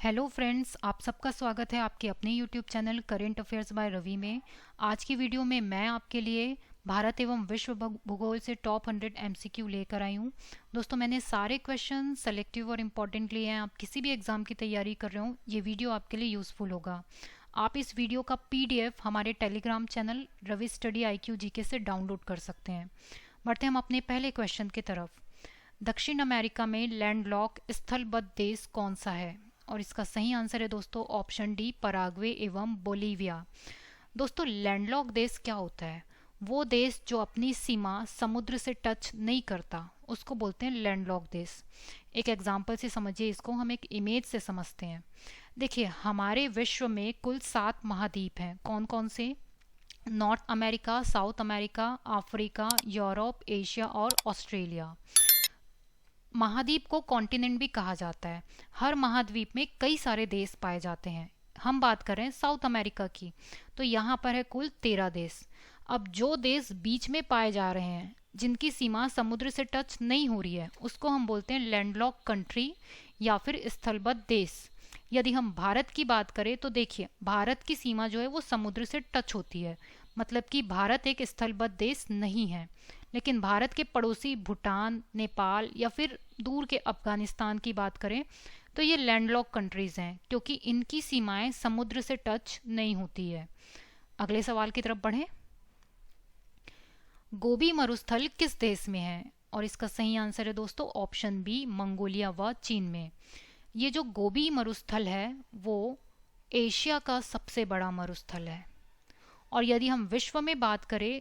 Hello friends, आप सबका स्वागत है आपके अपने YouTube channel current affairs by Ravi में। आज की वीडियो में मैं आपके लिए भारत एवं विश्व भूगोल से टॉप 100 एमसीक्यू लेकर आई हूँ। दोस्तों, मैंने सारे क्वेश्चन सेलेक्टिव और इम्पॉर्टेंट लिए हैं। आप किसी भी एग्जाम की तैयारी कर रहे हो, ये वीडियो आपके लिए यूज़फुल होगा। आप इस वीडियो का पीडीएफ हमारे Telegram channel Ravi study IQ GK से डाउनलोड कर सकते हैं। बढ़ते हम अपने पहले क्वेश्चन की तरफ। दक्षिण अमेरिका में लैंडलॉक स्थलबद्ध देश कौन सा है? और इसका सही आंसर है दोस्तों ऑप्शन डी, पराग्वे एवं बोलीविया। दोस्तों, लैंडलॉक देश क्या होता है? वो देश जो अपनी सीमा समुद्र से टच नहीं करता उसको बोलते हैं लैंडलॉक देश। एक एग्जांपल से समझिए इसको, हम एक इमेज से समझते हैं। देखिए, हमारे विश्व में कुल 7 महाद्वीप हैं। कौन कौन से? North America, south America, Africa, Europe, Asia और ऑस्ट्रेलिया। महाद्वीप को कॉन्टिनेंट भी कहा जाता है। हर महाद्वीप में कई सारे देश पाए जाते हैं। हम बात कर रहे हैं साउथ अमेरिका की, तो यहाँ पर है कुल 13 देश। अब जो देश बीच में पाए जा रहे हैं, जिनकी सीमा समुद्र से टच नहीं हो रही है, उसको हम बोलते हैं लैंडलॉक कंट्री या फिर स्थलबद्ध देश। यदि हम भारत की बात करें तो देखिए, भारत की सीमा जो है वो समुद्र से टच होती है, मतलब कि भारत एक स्थलबद्ध देश नहीं है। लेकिन भारत के पड़ोसी भूटान, नेपाल या फिर दूर के अफगानिस्तान की बात करें तो ये लैंडलॉक कंट्रीज हैं, क्योंकि इनकी सीमाएं समुद्र से टच नहीं होती है। अगले सवाल की तरफ बढ़ें। गोबी मरुस्थल किस देश में है? और इसका सही आंसर है दोस्तों ऑप्शन बी, मंगोलिया व चीन में। ये जो गोबी मरुस्थल है वो एशिया का सबसे बड़ा मरुस्थल है, और यदि हम विश्व में बात करें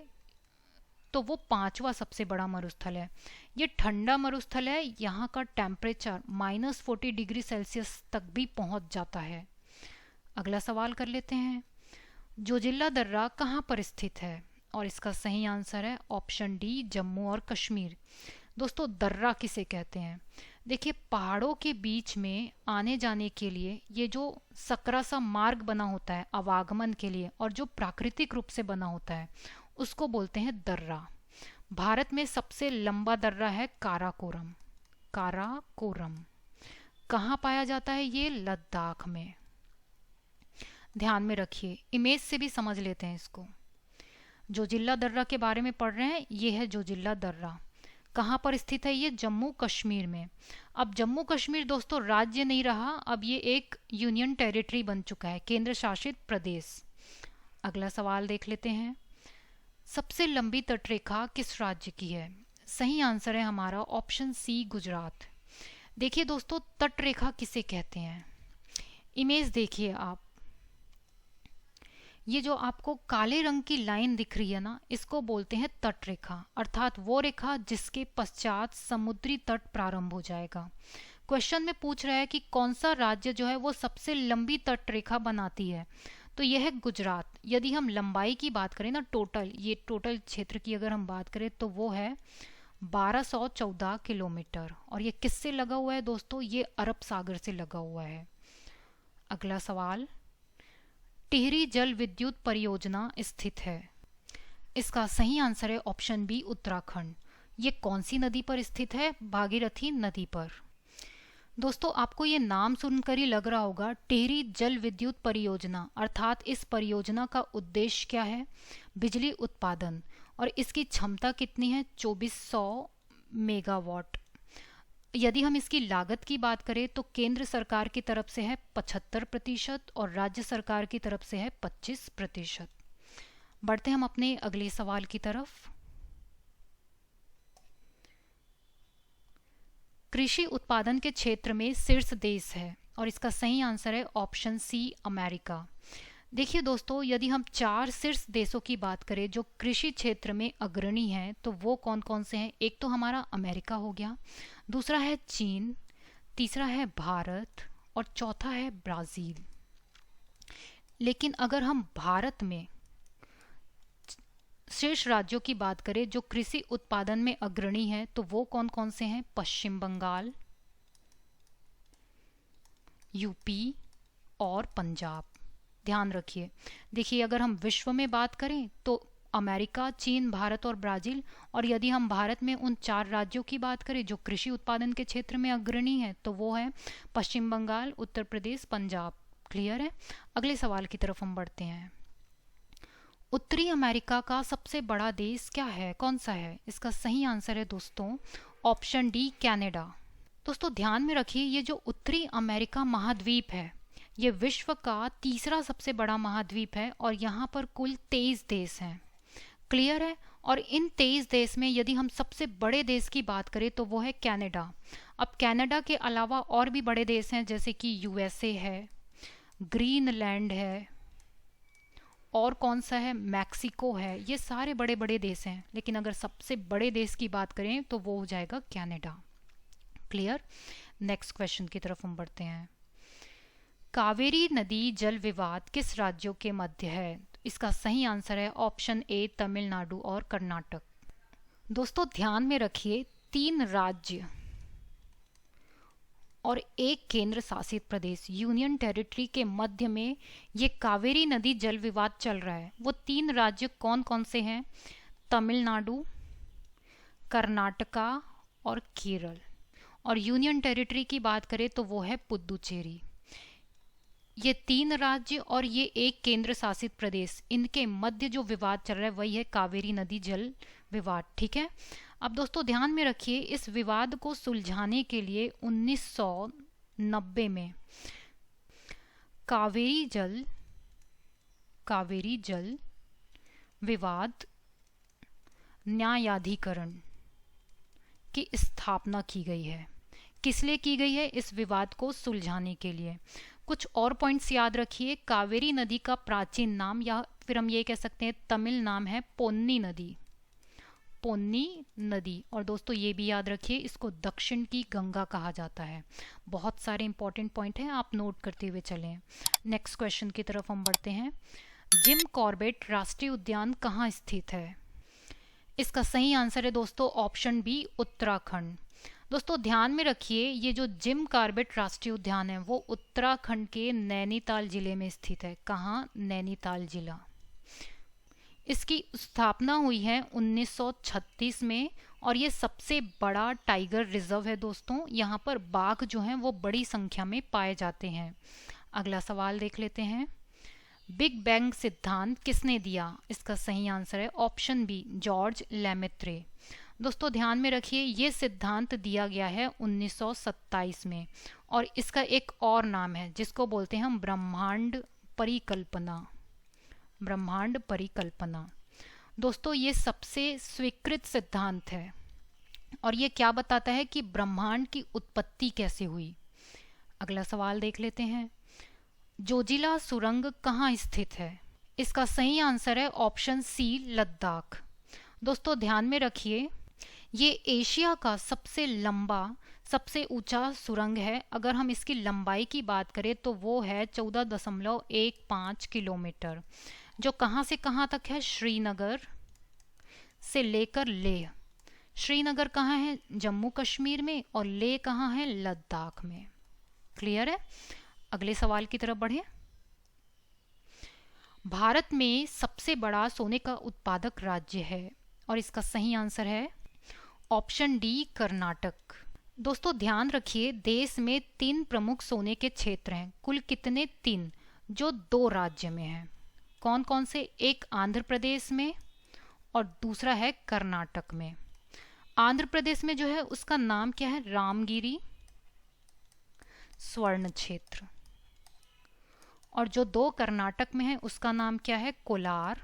तो वो 5वां सबसे बड़ा मरुस्थल है। ये ठंडा मरुस्थल है, यहाँ का टेम्परेचर -40 डिग्री सेल्सियस तक भी पहुंच जाता है। अगला सवाल कर लेते हैं। जोजिला दर्रा कहाँ पर स्थित है? और इसका सही आंसर है ऑप्शन डी, जम्मू और कश्मीर। दोस्तों, दर्रा किसे कहते हैं? देखिए, पहाड़ों के बीच में आने जाने के लिए ये जो सकरा सा मार्ग बना होता है आवागमन के लिए, और जो प्राकृतिक रूप से बना होता है, उसको बोलते हैं दर्रा। भारत में सबसे लंबा दर्रा है काराकोरम। काराकोरम कहाँ पाया जाता है? ये लद्दाख में। ध्यान में रखिए, इमेज से भी समझ लेते हैं इसको। जोजिला दर्रा के बारे में पढ़ रहे हैं, ये है जोजिला दर्रा। कहाँ पर स्थित है? ये जम्मू कश्मीर में। अब जम्मू कश्मीर दोस्तों राज्य नहीं रहा, अब ये एक यूनियन टेरिटरी बन चुका है, केंद्र शासित प्रदेश। अगला सवाल देख लेते हैं। सबसे लंबी तटरेखा किस राज्य की है? सही आंसर है हमारा ऑप्शन सी, गुजरात। देखिए दोस्तों, तटरेखा किसे कहते हैं? इमेज देखिए आप, ये जो आपको काले रंग की लाइन दिख रही है ना, इसको बोलते हैं तटरेखा, अर्थात वो रेखा जिसके पश्चात समुद्री तट प्रारंभ हो जाएगा। क्वेश्चन में पूछ रहा है कि कौन सा राज्य जो है वो सबसे लंबी तटरेखा बनाती है, तो यह है गुजरात। यदि हम लंबाई की बात करें ना, ये टोटल क्षेत्र की अगर हम बात करें तो वो है 1214 किलोमीटर। और ये किससे लगा हुआ है दोस्तों? ये अरब सागर से लगा हुआ है। अगला सवाल, टिहरी जल विद्युत परियोजना स्थित है। इसका सही आंसर है ऑप्शन बी, उत्तराखंड। ये कौन सी नदी पर स्थित है? भागीरथी नदी पर। दोस्तों, आपको ये नाम सुनकर ही लग रहा होगा, टिहरी जल विद्युत परियोजना, अर्थात इस परियोजना का उद्देश्य क्या है? बिजली उत्पादन। और इसकी क्षमता कितनी है? 2400 मेगावाट। यदि हम इसकी लागत की बात करें तो केंद्र सरकार की तरफ से है 75% और राज्य सरकार की तरफ से है 25%। बढ़ते हम अपने अगले सवाल की तरफ। कृषि उत्पादन के क्षेत्र में शीर्ष देश है, और इसका सही आंसर है ऑप्शन सी, अमेरिका। देखिए दोस्तों, यदि हम 4 शीर्ष देशों की बात करें जो कृषि क्षेत्र में अग्रणी हैं, तो वो कौन कौन से हैं? एक तो हमारा अमेरिका हो गया, दूसरा है चीन, तीसरा है भारत और चौथा है ब्राज़ील। लेकिन अगर हम भारत में शीर्ष राज्यों की बात करें जो कृषि उत्पादन में अग्रणी हैं, तो वो कौन कौन से हैं? पश्चिम बंगाल, यूपी और पंजाब। ध्यान रखिए। देखिए, अगर हम विश्व में बात करें तो अमेरिका, चीन, भारत और ब्राज़ील। और यदि हम भारत में उन 4 राज्यों की बात करें जो कृषि उत्पादन के क्षेत्र में अग्रणी है, तो वो है पश्चिम बंगाल, उत्तर प्रदेश, पंजाब। क्लियर है? अगले सवाल की तरफ हम बढ़ते हैं। उत्तरी अमेरिका का सबसे बड़ा देश क्या है, कौन सा है? इसका सही आंसर है दोस्तों ऑप्शन डी, कनाडा। दोस्तों ध्यान में रखिए, ये जो उत्तरी अमेरिका महाद्वीप है, ये विश्व का तीसरा सबसे बड़ा महाद्वीप है और यहाँ पर कुल 23 देश हैं। क्लियर है? और इन 23 देश में यदि हम सबसे बड़े देश की बात करें तो वो है कनाडा। अब कनाडा के अलावा और भी बड़े देश हैं, जैसे कि यूएसए है, ग्रीनलैंड है, और कौन सा है, मैक्सिको है। ये सारे बड़े बड़े देश हैं, लेकिन अगर सबसे बड़े देश की बात करें तो वो हो जाएगा कनाडा। क्लियर? नेक्स्ट क्वेश्चन की तरफ हम बढ़ते हैं। कावेरी नदी जल विवाद किस राज्यों के मध्य है? इसका सही आंसर है ऑप्शन ए, तमिलनाडु और कर्नाटक। दोस्तों ध्यान में रखिए, 3 राज्य और 1 केंद्र शासित प्रदेश, यूनियन टेरिटरी के मध्य में ये कावेरी नदी जल विवाद चल रहा है। वो 3 राज्य कौन कौन से हैं? तमिलनाडु, कर्नाटका और केरल। और यूनियन टेरिटरी की बात करें तो वो है पुदुचेरी। ये 3 राज्य और ये 1 केंद्र शासित प्रदेश, इनके मध्य जो विवाद चल रहा है वही है कावेरी नदी जल विवाद। ठीक है? अब दोस्तों ध्यान में रखिए, इस विवाद को सुलझाने के लिए 1990 में कावेरी जल विवाद न्यायाधिकरण की स्थापना की गई है। किस लिए की गई है? इस विवाद को सुलझाने के लिए। कुछ और पॉइंट्स याद रखिए। कावेरी नदी का प्राचीन नाम, या फिर हम ये कह सकते हैं तमिल नाम है पोन्नी नदी, पोन्नी नदी। और दोस्तों ये भी याद रखिए, इसको दक्षिण की गंगा कहा जाता है। बहुत सारे इंपॉर्टेंट पॉइंट हैं, आप नोट करते हुए चलें। नेक्स्ट क्वेश्चन की तरफ हम बढ़ते हैं। जिम कॉर्बेट राष्ट्रीय उद्यान कहाँ स्थित है? इसका सही आंसर है दोस्तों ऑप्शन बी, उत्तराखंड। दोस्तों ध्यान में रखिए, ये जो जिम कॉर्बेट राष्ट्रीय उद्यान है वो उत्तराखंड के नैनीताल जिले में स्थित है। कहाँ? नैनीताल जिला। इसकी स्थापना हुई है 1936 में और ये सबसे बड़ा टाइगर रिजर्व है दोस्तों। यहाँ पर बाघ जो हैं वो बड़ी संख्या में पाए जाते हैं। अगला सवाल देख लेते हैं। बिग बैंग सिद्धांत किसने दिया? इसका सही आंसर है ऑप्शन बी, जॉर्ज लेमेत्रे। दोस्तों ध्यान में रखिए, ये सिद्धांत दिया गया है 1927 में और इसका एक और नाम है जिसको बोलते हैं हम ब्रह्मांड परिकल्पना। ब्रह्मांड परिकल्पना। दोस्तों ये सबसे स्वीकृत सिद्धांत है और ये क्या बताता है कि ब्रह्मांड की उत्पत्ति कैसे हुई। अगला सवाल देख लेते हैं। जोजिला सुरंग कहाँ स्थित है? इसका सही आंसर है ऑप्शन सी, लद्दाख। दोस्तों ध्यान में रखिए, ये एशिया का सबसे लंबा, सबसे ऊंचा सुरंग है। अगर हम इसकी लंबाई की बात करें तो वो है 14.15 किलोमीटर, जो कहाँ से कहाँ तक है? श्रीनगर से लेकर लेह। श्रीनगर कहाँ है? जम्मू कश्मीर में, और लेह कहाँ है? लद्दाख में। क्लियर है? अगले सवाल की तरफ बढ़े। भारत में सबसे बड़ा सोने का उत्पादक राज्य है और इसका सही आंसर है ऑप्शन डी, कर्नाटक। दोस्तों ध्यान रखिए, देश में 3 प्रमुख सोने के क्षेत्र हैं। कुल कितने? 3, जो 2 राज्य में हैं। कौन कौन से? एक आंध्र प्रदेश में और दूसरा है कर्नाटक में। आंध्र प्रदेश में जो है उसका नाम क्या है? रामगिरी स्वर्ण क्षेत्र। और जो 2 कर्नाटक में है उसका नाम क्या है? कोलार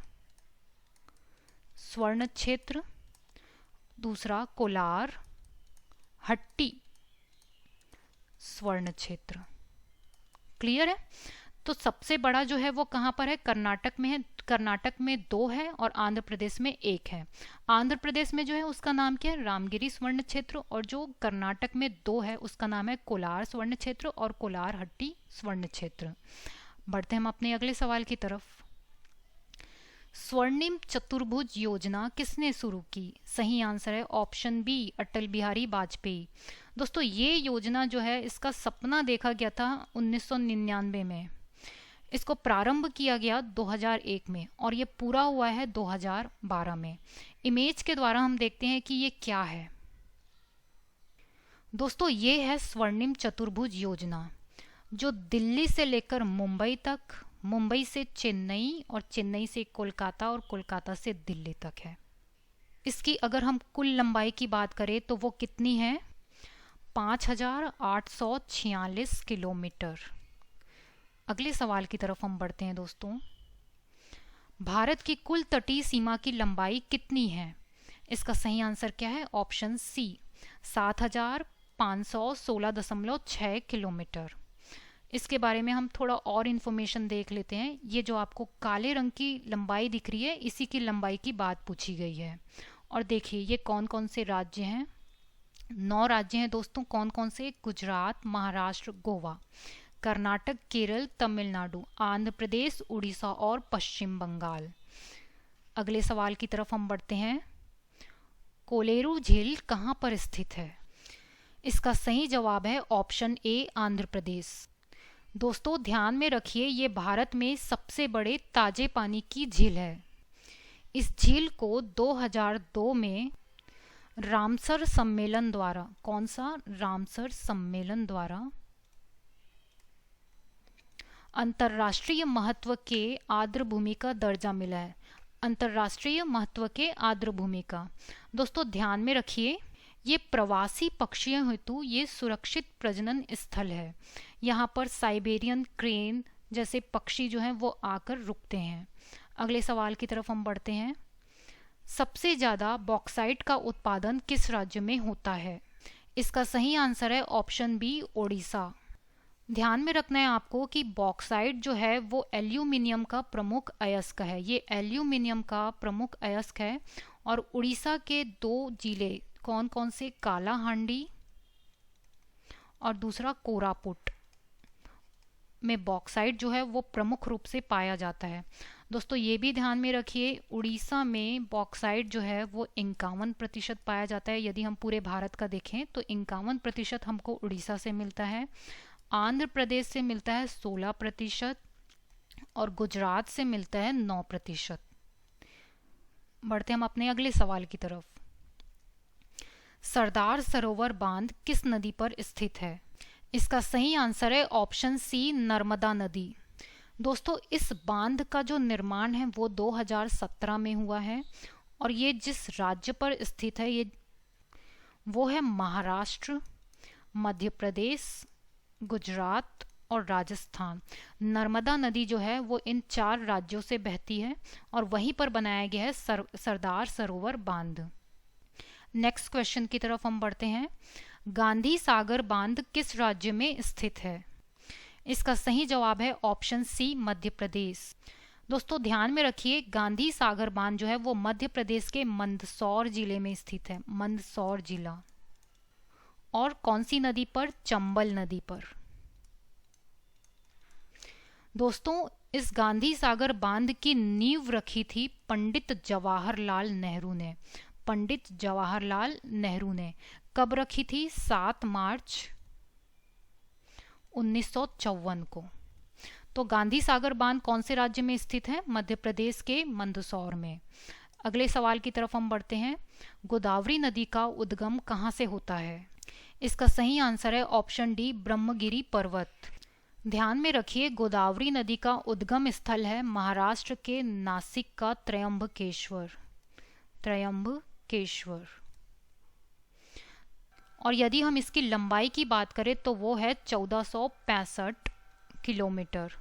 स्वर्ण क्षेत्र, दूसरा कोलार हट्टी स्वर्ण क्षेत्र। क्लियर है? तो सबसे बड़ा जो है वो कहाँ पर है? कर्नाटक में है। कर्नाटक में 2 है और आंध्र प्रदेश में 1 है। आंध्र प्रदेश में जो है उसका नाम क्या है? रामगिरी स्वर्ण क्षेत्र, और जो कर्नाटक में 2 है उसका नाम है कोलार स्वर्ण क्षेत्र और कोलार हट्टी स्वर्ण क्षेत्र। बढ़ते हम अपने अगले सवाल की तरफ। स्वर्णिम चतुर्भुज योजना किसने शुरू की? सही आंसर है ऑप्शन बी, अटल बिहारी वाजपेयी। दोस्तों ये योजना जो है इसका सपना देखा गया था 1999 में। इसको प्रारंभ किया गया 2001 में और ये पूरा हुआ है 2012 में। इमेज के द्वारा हम देखते हैं कि ये क्या है। दोस्तों ये है स्वर्णिम चतुर्भुज योजना, जो दिल्ली से लेकर मुंबई तक, मुंबई से चेन्नई और चेन्नई से कोलकाता और कोलकाता से दिल्ली तक है। इसकी अगर हम कुल लंबाई की बात करें तो वो कितनी है? 5846 किलोमीटर। अगले सवाल की तरफ हम बढ़ते हैं दोस्तों। भारत की कुल तटीय सीमा की लंबाई कितनी है? इसका सही आंसर क्या है? Option C 7516.6 kilometre. इसके बारे में हम थोड़ा और इन्फॉर्मेशन देख लेते हैं। ये जो आपको काले रंग की लंबाई दिख रही है, इसी की लंबाई की बात पूछी गई है। और देखिए ये कौन कौन से राज्य हैं। 9 राज्य हैं दोस्तों। कौन कौन से? गुजरात, महाराष्ट्र, गोवा, कर्नाटक, केरल, तमिलनाडु, आंध्र प्रदेश, उड़ीसा और पश्चिम बंगाल। अगले सवाल की तरफ हम बढ़ते हैं। कोलेरू झील कहाँ पर स्थित है? इसका सही जवाब है ऑप्शन ए आंध्र प्रदेश। दोस्तों ध्यान में रखिए, ये भारत में सबसे बड़े ताजे पानी की झील है। इस झील को 2002 में रामसर सम्मेलन द्वारा, कौन सा? रामसर सम्मेलन द्वारा अंतर्राष्ट्रीय महत्व के आर्द्र भूमि का दर्जा मिला है। अंतर्राष्ट्रीय महत्व के आर्द्र भूमि का। दोस्तों ध्यान में रखिए, ये प्रवासी पक्षियों हेतु ये सुरक्षित प्रजनन स्थल है। यहाँ पर साइबेरियन क्रेन जैसे पक्षी जो हैं वो आकर रुकते हैं। अगले सवाल की तरफ हम बढ़ते हैं। सबसे ज़्यादा बॉक्साइट का उत्पादन किस राज्य में होता है? इसका सही आंसर है ऑप्शन बी ओडिशा। ध्यान में रखना है आपको कि बॉक्साइट जो है वो एल्यूमिनियम का प्रमुख अयस्क है। ये एल्यूमिनियम का प्रमुख अयस्क है। और उड़ीसा के 2 जिले कौन कौन से? कालाहांडी और दूसरा कोरापुट में बॉक्साइट जो है वो प्रमुख रूप से पाया जाता है। दोस्तों ये भी ध्यान में रखिए, उड़ीसा में बॉक्साइट जो है वो 51% पाया जाता है। यदि हम पूरे भारत का देखें तो 51% हमको उड़ीसा से मिलता है। आंध्र प्रदेश से मिलता है 16% और गुजरात से मिलता है 9%। बढ़ते हम अपने अगले सवाल की तरफ। सरदार सरोवर बांध किस नदी पर स्थित है? इसका सही आंसर है ऑप्शन सी नर्मदा नदी। दोस्तों इस बांध का जो निर्माण है वो 2017 में हुआ है और ये जिस राज्य पर स्थित है ये वो है महाराष्ट्र, मध्य प्रदेश, गुजरात और राजस्थान। नर्मदा नदी जो है वो इन 4 राज्यों से बहती है और वहीं पर बनाया गया है सरदार सरोवर बांध। नेक्स्ट क्वेश्चन की तरफ हम बढ़ते हैं। गांधी सागर बांध किस राज्य में स्थित है? इसका सही जवाब है ऑप्शन सी मध्य प्रदेश। दोस्तों ध्यान में रखिए, गांधी सागर बांध जो है वो मध्य प्रदेश के मंदसौर जिले में स्थित है। मंदसौर जिला। और कौन सी नदी पर? चंबल नदी पर। दोस्तों इस गांधी सागर बांध की नींव रखी थी पंडित जवाहरलाल नेहरू ने। पंडित जवाहरलाल नेहरू ने कब रखी थी? 7 मार्च 1954 को। तो गांधी सागर बांध कौन से राज्य में स्थित है? मध्य प्रदेश के मंदसौर में। अगले सवाल की तरफ हम बढ़ते हैं। गोदावरी नदी का उद्गम कहाँ से होता है? इसका सही आंसर है ऑप्शन डी ब्रह्मगिरी पर्वत। ध्यान में रखिए, गोदावरी नदी का उद्गम स्थल है महाराष्ट्र के नासिक का त्रयंबकेश्वर। त्रयंबकेश्वर। और यदि हम इसकी लंबाई की बात करें तो वो है 1465 किलोमीटर।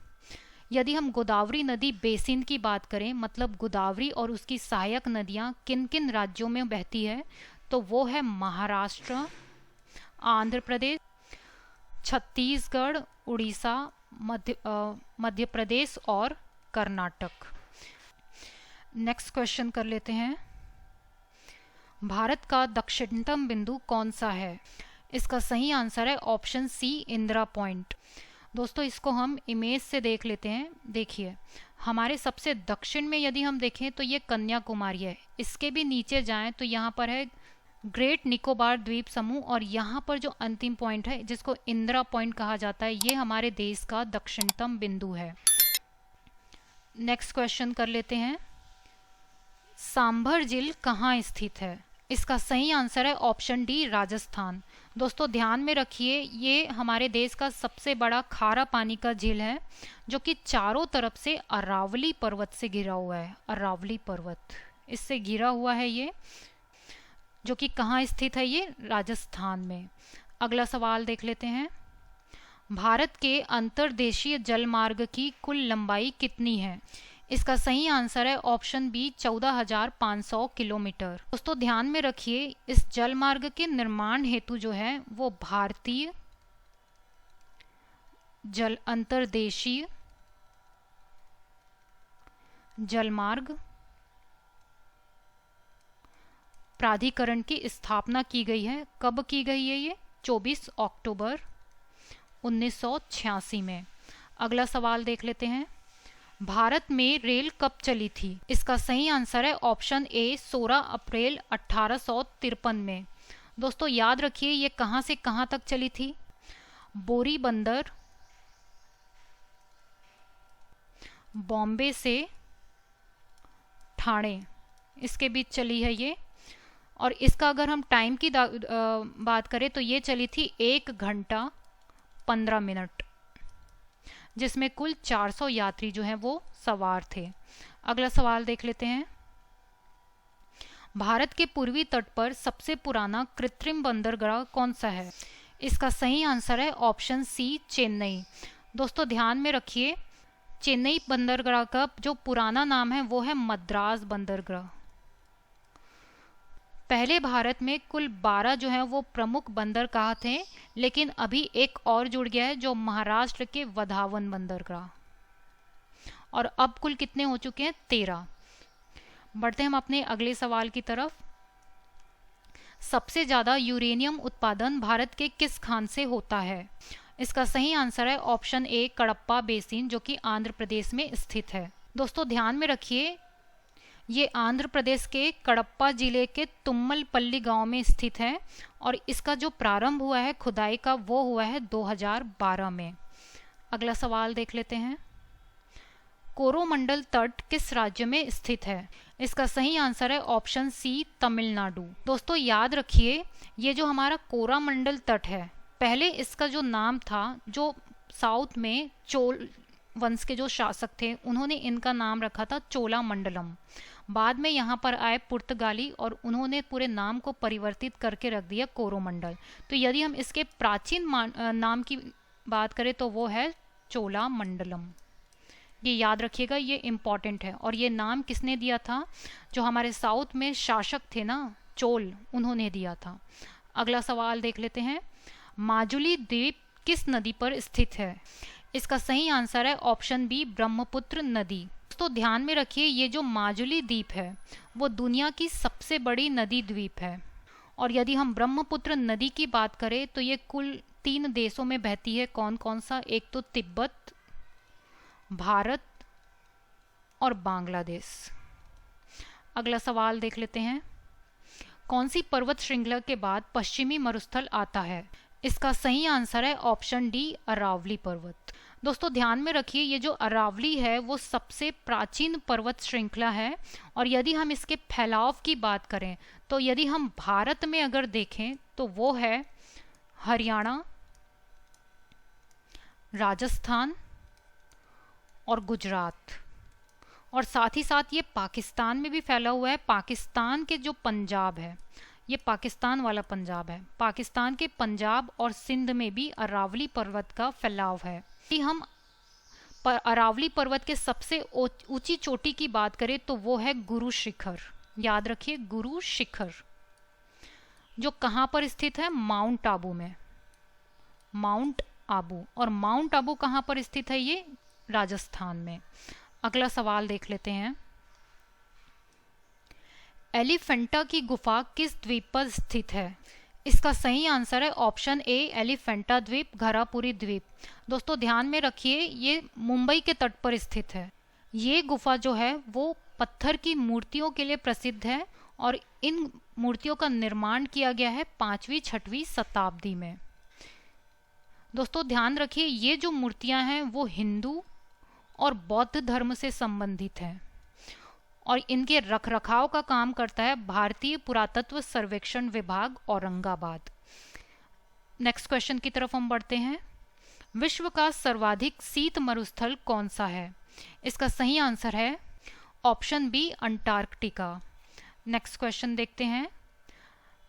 यदि हम गोदावरी नदी बेसिन की बात करें, मतलब गोदावरी और उसकी सहायक नदियां किन किन राज्यों में बहती है, तो वो है महाराष्ट्र, आंध्र प्रदेश, छत्तीसगढ़, उड़ीसा, मध्य प्रदेश और कर्नाटक। नेक्स्ट क्वेश्चन कर लेते हैं। भारत का दक्षिणतम बिंदु कौन सा है? इसका सही आंसर है ऑप्शन सी इंदिरा पॉइंट। दोस्तों इसको हम इमेज से देख लेते हैं। देखिए हमारे सबसे दक्षिण में यदि हम देखें तो ये कन्याकुमारी है। इसके भी नीचे जाएं तो यहाँ पर है ग्रेट निकोबार द्वीप समूह, और यहाँ पर जो अंतिम पॉइंट है जिसको इंदिरा पॉइंट कहा जाता है, ये हमारे देश का दक्षिणतम बिंदु है। नेक्स्ट क्वेश्चन कर लेते हैं। सांभर झील कहाँ स्थित है? इसका सही आंसर है ऑप्शन डी, राजस्थान। दोस्तों ध्यान में रखिए, ये हमारे देश का सबसे बड़ा खारा पानी का झील है, जो कि चारों तरफ से अरावली पर्वत से घिरा हुआ है। अरावली पर्वत इससे घिरा हुआ है ये, जो कि कहाँ स्थित है? ये राजस्थान में। अगला सवाल देख लेते हैं। भारत के अंतर्देशीय जलमार्ग की कुल लंबाई कितनी है? इसका सही आंसर है ऑप्शन बी, 14,500 किलोमीटर। दोस्तों ध्यान में रखिए, इस जलमार्ग के निर्माण हेतु जो है वो भारतीय अंतर्देशीय जलमार्ग प्राधिकरण की स्थापना की गई है। कब की गई है ये? 24 अक्टूबर 1986 में। अगला सवाल देख लेते हैं। भारत में रेल कब चली थी? इसका सही आंसर है ऑप्शन ए, 16 अप्रैल 1853 में। दोस्तों याद रखिए, ये कहां से कहां तक चली थी? बोरी बंदर, बॉम्बे से ठाणे, इसके बीच चली है ये। और इसका अगर हम टाइम की बात करें तो ये चली थी 1 घंटा 15 मिनट, जिसमें कुल 400 यात्री जो हैं वो सवार थे। अगला सवाल देख लेते हैं। भारत के पूर्वी तट पर सबसे पुराना कृत्रिम बंदरगाह कौन सा है? इसका सही आंसर है ऑप्शन सी, चेन्नई। दोस्तों ध्यान में रखिए, चेन्नई बंदरगाह का जो पुराना नाम है वो है मद्रास बंदरगाह। पहले भारत में कुल 12 जो है वो प्रमुख बंदरगाह थे, लेकिन अभी एक और जुड़ गया है, जो महाराष्ट्र के वधावन बंदरगाह। और अब कुल कितने हो चुके हैं? 13। बढ़ते हम अपने अगले सवाल की तरफ। सबसे ज्यादा यूरेनियम उत्पादन भारत के किस खान से होता है? इसका सही आंसर है ऑप्शन ए, कडप्पा बेसिन, जो कि आंध्र प्रदेश में स्थित है। दोस्तों ध्यान में रखिए, ये आंध्र प्रदेश के कडप्पा जिले के तुम्मलपल्ली गांव में स्थित है, और इसका जो प्रारंभ हुआ है खुदाई का वो हुआ है 2012 में। अगला सवाल देख लेते हैं। कोरोमंडल तट किस राज्य में स्थित है? इसका सही आंसर है ऑप्शन सी, तमिलनाडु। दोस्तों याद रखिए, ये जो हमारा कोरोमंडल तट है, पहले इसका जो नाम था, जो साउथ में चोल वंश के जो शासक थे उन्होंने इनका नाम रखा था चोलामंडलम। बाद में यहाँ पर आए पुर्तगाली और उन्होंने पूरे नाम को परिवर्तित करके रख दिया कोरोमंडल। तो यदि हम इसके प्राचीन नाम की बात करें तो वो है चोलामंडलम। ये याद रखिएगा, ये इम्पॉर्टेंट है। और ये नाम किसने दिया था? जो हमारे साउथ में शासक थे ना, चोल, उन्होंने दिया था। अगला सवाल देख लेते हैं। माजुली द्वीप किस नदी पर स्थित है? इसका सही आंसर है ऑप्शन बी, ब्रह्मपुत्र नदी। तो ध्यान में रखिए, ये जो माजुली द्वीप है वो दुनिया की सबसे बड़ी नदी द्वीप है। और यदि हम ब्रह्मपुत्र नदी की बात करें तो ये कुल 3 देशों में बहती है। कौन कौन सा? एक तो तिब्बत, भारत और बांग्लादेश। अगला सवाल देख लेते हैं। कौन सी पर्वत श्रृंखला के बाद पश्चिमी मरुस्थल आता है? इसका सही आंसर है ऑप्शन डी, अरावली पर्वत। दोस्तों ध्यान में रखिए, ये जो अरावली है वो सबसे प्राचीन पर्वत श्रृंखला है। और यदि हम इसके फैलाव की बात करें तो यदि हम भारत में अगर देखें तो वो है हरियाणा, राजस्थान और गुजरात। और साथ ही साथ ये पाकिस्तान में भी फैला हुआ है। पाकिस्तान के जो पंजाब है, ये पाकिस्तान वाला पंजाब है, पाकिस्तान के पंजाब और सिंध में भी अरावली पर्वत का फैलाव है। यदि हम अरावली पर्वत के सबसे ऊंची चोटी की बात करें तो वो है गुरु शिखर। याद रखिए, गुरु शिखर, जो कहाँ पर स्थित है? माउंट आबू में। माउंट आबू। और माउंट आबू कहाँ पर स्थित है? ये राजस्थान में। अगला सवाल देख लेते हैं। एलिफेंटा की गुफा किस द्वीप पर स्थित है? इसका सही आंसर है ऑप्शन ए, एलिफेंटा द्वीप, घरापुरी द्वीप। दोस्तों ध्यान में रखिए, ये मुंबई के तट पर स्थित है। ये गुफा जो है वो पत्थर की मूर्तियों के लिए प्रसिद्ध है, और इन मूर्तियों का निर्माण किया गया है 5वीं-6वीं शताब्दी में। दोस्तों ध्यान रखिए, ये जो मूर्तियां हैं वो हिंदू और बौद्ध धर्म से संबंधित है और इनके रखरखाव का काम करता है भारतीय पुरातत्व सर्वेक्षण विभाग औरंगाबाद। नेक्स्ट क्वेश्चन की तरफ हम बढ़ते हैं। विश्व का सर्वाधिक शीत मरुस्थल कौन सा है? इसका सही आंसर है option B Antarctica. Next question देखते हैं।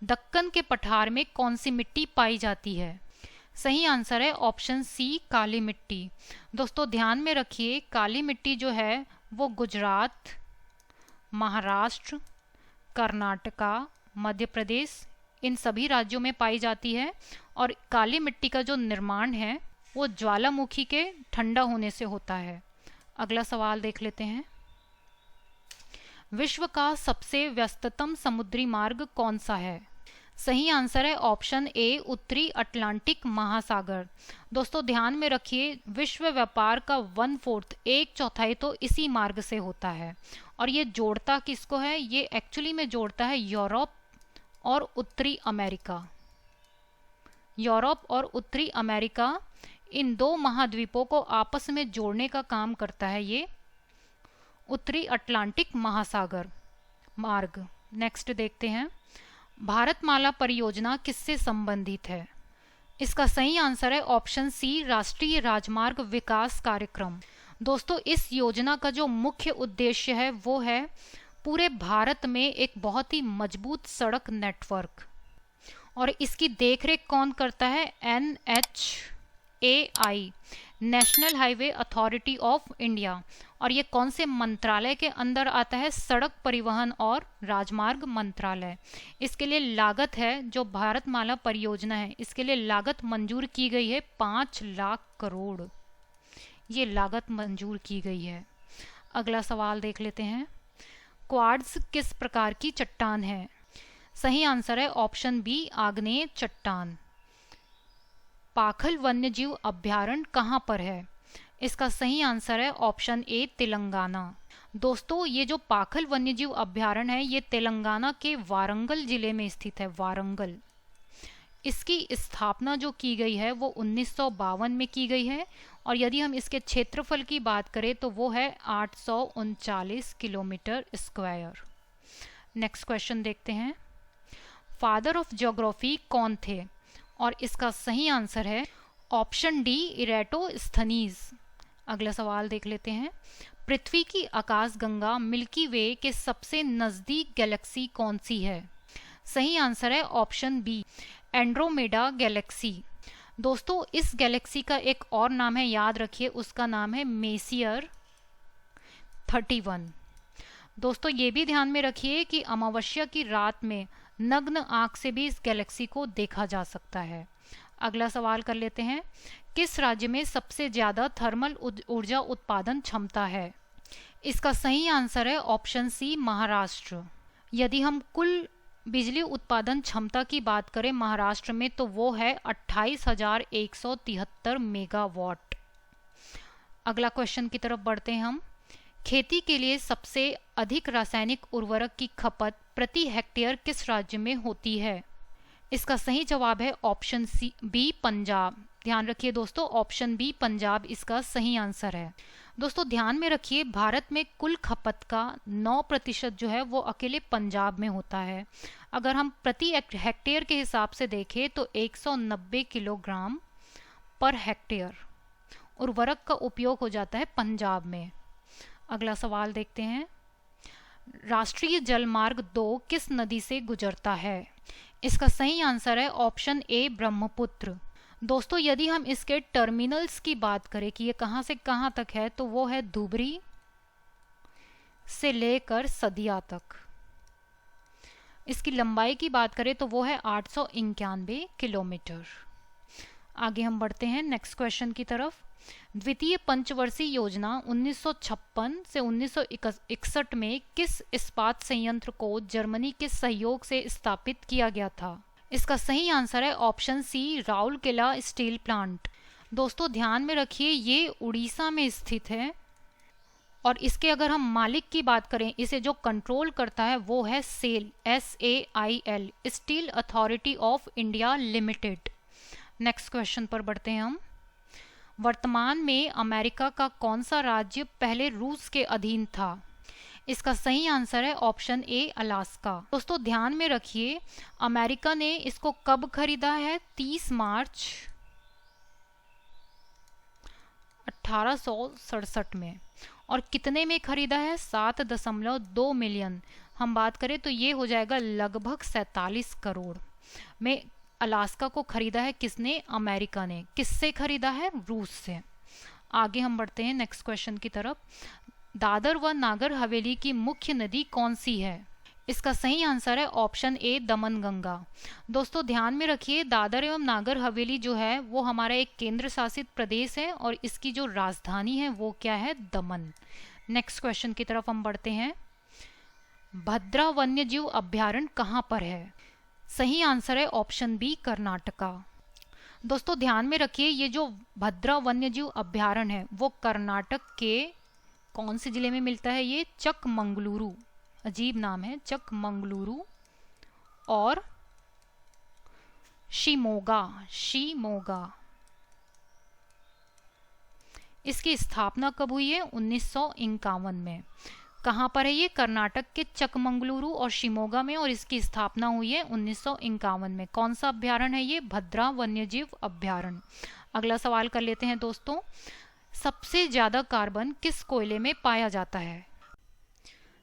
दक्कन के पठार में कौन सी मिट्टी पाई जाती है? सही आंसर है ऑप्शन सी काली मिट्टी। दोस्तों ध्यान में रखिए, काली मिट्टी जो है वो गुजरात, महाराष्ट्र, कर्नाटका, मध्य प्रदेश इन सभी राज्यों में पाई जाती है और काली मिट्टी का जो निर्माण है वो ज्वालामुखी के ठंडा होने से होता है। अगला सवाल देख लेते हैं। विश्व का सबसे व्यस्ततम समुद्री मार्ग कौन सा है? सही आंसर है ऑप्शन ए उत्तरी अटलांटिक महासागर। दोस्तों ध्यान में रखिए, विश्व व्यापार का 1/4 1/4 तो इसी मार्ग से होता है और ये जोड़ता किसको है? ये एक्चुअली में जोड़ता है यूरोप और उत्तरी अमेरिका। यूरोप और उत्तरी अमेरिका इन दो महाद्वीपों को आपस में जोड़ने का काम करता है ये उत्तरी अटलांटिक महासागर मार्ग। नेक्स्ट देखते हैं। भारतमाला परियोजना किससे संबंधित है? इसका सही आंसर है ऑप्शन सी राष्ट्रीय राजमार्ग विकास कार्यक्रम। दोस्तों इस योजना का जो मुख्य उद्देश्य है वो है पूरे भारत में एक बहुत ही मजबूत सड़क नेटवर्क और इसकी देखरेख कौन करता है? NHAI national highway authority of India. और ये कौन से मंत्रालय के अंदर आता है? सड़क परिवहन और राजमार्ग मंत्रालय। इसके लिए लागत है जो भारतमाला परियोजना है, इसके लिए लागत मंजूर की गई है 5 लाख करोड़। ये लागत मंजूर की गई है। अगला सवाल देख लेते हैं। क्वार्ट्ज किस प्रकार की चट्टान है? सही आंसर है ऑप्शन बी आग्नेय चट्टान। पाखल वन्यजीव अभ्यारण्य कहाँ पर है? इसका सही आंसर है ऑप्शन ए तेलंगाना। दोस्तों ये जो पाखल वन्यजीव अभ्यारण्य है ये तेलंगाना के वारंगल जिले में स्थित है। वारंगल, इसकी स्थापना जो की गई है वो 1952 में की गई है और यदि हम इसके क्षेत्रफल की बात करें तो वो है 839 किलोमीटर स्क्वायर। नेक्स्ट क्वेश्चन देखते हैं। फादर ऑफ ज्योग्राफी कौन थे? और इसका सही आंसर है ऑप्शन डी इरेटोस्थनीज। अगला सवाल देख लेते हैं। पृथ्वी की आकाशगंगा मिल्की वे के सबसे नजदीक गैलेक्सी कौन सी है? सही आंसर है ऑप्शन बी एंड्रोमेडा गैलेक्सी। दोस्तों इस गैलेक्सी का एक और नाम है, याद रखिए, उसका नाम है मेसियर 31। दोस्तों ये भी ध्यान में रखिए कि अमावस्या की रात में नग्न आंख से भी इस गैलेक्सी को देखा जा सकता है। अगला सवाल कर लेते हैं। किस राज्य में सबसे ज्यादा थर्मल ऊर्जा उत्पादन क्षमता है? इसका सही आंसर है ऑप्शन सी महाराष्ट्र। यदि हम कुल बिजली उत्पादन क्षमता की बात करें महाराष्ट्र में तो वो है 28,173 मेगावाट। अगला क्वेश्चन की तरफ बढ़ते हैं हम। खेती के लिए सबसे अधिक रासायनिक उर्वरक की खपत प्रति हेक्टेयर किस राज्य में होती है? इसका सही जवाब है ऑप्शन सी बी पंजाब। ध्यान रखिए दोस्तों, ऑप्शन बी पंजाब इसका सही आंसर है। दोस्तों ध्यान में रखिए, भारत में कुल खपत का 9% जो है वो अकेले पंजाब में होता है। अगर हम प्रति हेक्टेयर के हिसाब से देखें तो 190 किलोग्राम पर हेक्टेयर उर्वरक का उपयोग हो जाता है पंजाब में। अगला सवाल देखते हैं। राष्ट्रीय जलमार्ग 2 किस नदी से गुजरता है? इसका सही आंसर है ऑप्शन ए ब्रह्मपुत्र। दोस्तों यदि हम इसके टर्मिनल्स की बात करें कि ये कहाँ से कहाँ तक है तो वो है धुबरी से लेकर सदिया तक। इसकी लंबाई की बात करें तो वो है 891 किलोमीटर। आगे हम बढ़ते हैं नेक्स्ट क्वेश्चन की तरफ। द्वितीय पंचवर्षीय योजना 1956 से 1961 में किस इस्पात संयंत्र को जर्मनी के सहयोग से स्थापित किया गया था? इसका सही आंसर है option C Rourkela steel plant. दोस्तों ध्यान में रखिए, ये उड़ीसा में स्थित है और इसके अगर हम मालिक की बात करें, इसे जो कंट्रोल करता है वो है SAIL SAIL Steel Authority of India Limited. Next question पर बढ़ते हैं हम। वर्तमान में अमेरिका का कौन सा राज्य पहले रूस के अधीन था? इसका सही आंसर है ऑप्शन ए अलास्का। दोस्तों ध्यान में रखिए, अमेरिका ने इसको कब खरीदा है? 30 मार्च 1867 में। और कितने में खरीदा है? 7.2 मिलियन। हम बात करें तो ये हो जाएगा लगभग 47 करोड़ में अलास्का को खरीदा है। किसने? अमेरिका ने। किससे खरीदा है? रूस से। आगे हम बढ़ते हैं नेक्स्ट क्वेश्चन की तरफ। दादर व नागर हवेली की मुख्य नदी कौन सी है? इसका सही आंसर है ऑप्शन ए दमनगंगा। दोस्तों ध्यान में रखिए, दादर एवं नागर हवेली जो है वो हमारा एक केंद्र शासित प्रदेश है और इसकी जो राजधानी है वो क्या है? दमन। नेक्स्ट क्वेश्चन की तरफ हम बढ़ते हैं। भद्रा वन्यजीव अभ्यारण्य कहाँ पर है? सही आंसर है ऑप्शन बी कर्नाटका। दोस्तों ध्यान में रखिए, ये जो भद्रा वन्यजीव अभ्यारण्य है वो कर्नाटक के कौन से जिले में मिलता है? ये चकमंगलुरु, अजीब नाम है, चकमंगलुरु और शिमोगा। इसकी स्थापना कब हुई है? 1951 में। कहाँ पर है ये? कर्नाटक के चकमंगलुरु और शिमोगा में, और इसकी स्थापना हुई है 1951 में। कौन सा अभ्यारण्य है ये? भद्रा वन्यजीव अभ्यारण्य। अगला सवाल कर लेते हैं दोस्तों। सबसे ज्यादा कार्बन किस कोयले में पाया जाता है?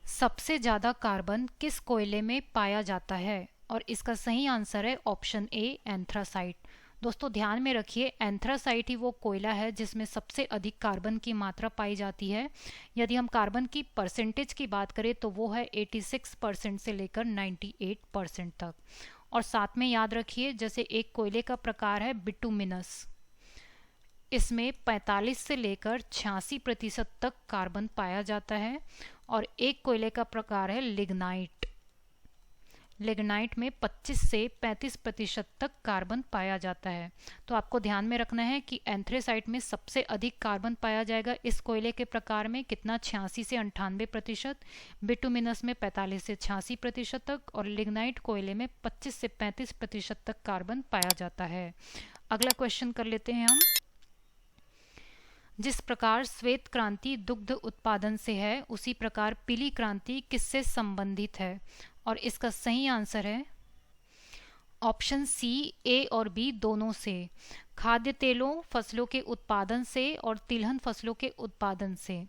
सबसे ज्यादा कार्बन किस कोयले में पाया जाता है? और इसका सही आंसर है ऑप्शन ए एंथ्रासाइट। दोस्तों ध्यान में रखिए, एंथ्रासाइट ही वो कोयला है जिसमें सबसे अधिक कार्बन की मात्रा पाई जाती है। यदि हम कार्बन की परसेंटेज की बात करें तो वो है 86% से लेकर 98% तक। और साथ में याद रखिए, जैसे एक कोयले का प्रकार है बिटुमिनस, इसमें 45 से लेकर 86% तक कार्बन पाया जाता है। और एक कोयले का प्रकार है लिग्नाइट, लिग्नाइट में 25 से 35% तक कार्बन पाया जाता है। तो आपको ध्यान में रखना है कि एंथ्रेसाइट में सबसे अधिक कार्बन पाया जाएगा इस कोयले के प्रकार में, कितना? 86 से 98%, बिटुमिनस में 45 से 86% तक, और लिग्नाइट कोयले में 25 से 35% तक कार्बन पाया जाता है। अगला क्वेश्चन कर लेते हैं हम। जिस प्रकार श्वेत क्रांति दुग्ध उत्पादन से है, उसी प्रकार पीली क्रांति किससे संबंधित है? और इसका सही आंसर है ऑप्शन सी, ए और बी दोनों से। खाद्य तेलों फसलों के उत्पादन से और तिलहन फसलों के उत्पादन से।